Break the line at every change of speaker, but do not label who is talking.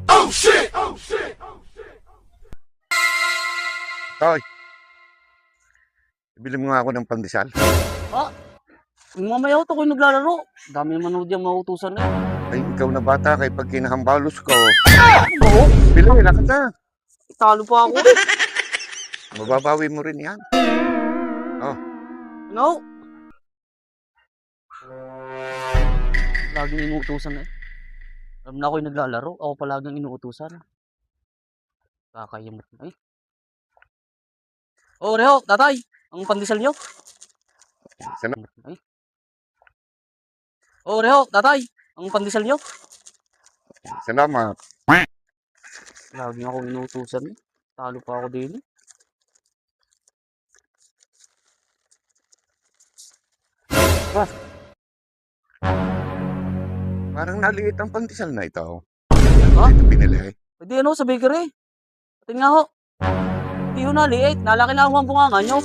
Oh shit! Oh shit! Oh shit!
Toy, bili mo nga ako ng pandesal.
Ha? Mamaya ako ako'y naglalaro. Dami naman ako dyan mautusan eh.
Ay, ikaw na bata, kay pag kinahambalos ko,
Oo,
bili, lakad na.
talo pa ako.
Mababawi mo rin yan. Oh,
No? Laging inuutusan eh. Alam na ako'y naglalaro. Ako pa laging inuutusan. Kakayamot na eh. Oh, Reho, tatay. Ang pandesal nyo.
sana,
Ay. Oh, Reho, tatay. Ang pandesal nyo.
salamat.
Laging akong inuutusan eh. Talo pa ako din eh.
Parang naliit ang pandesal na ito.
Ha?
Ito binili.
Pwede ano sa bakery. Patin nga ho. Hindi ho naliit. Nalaki na ang bunganga nyo.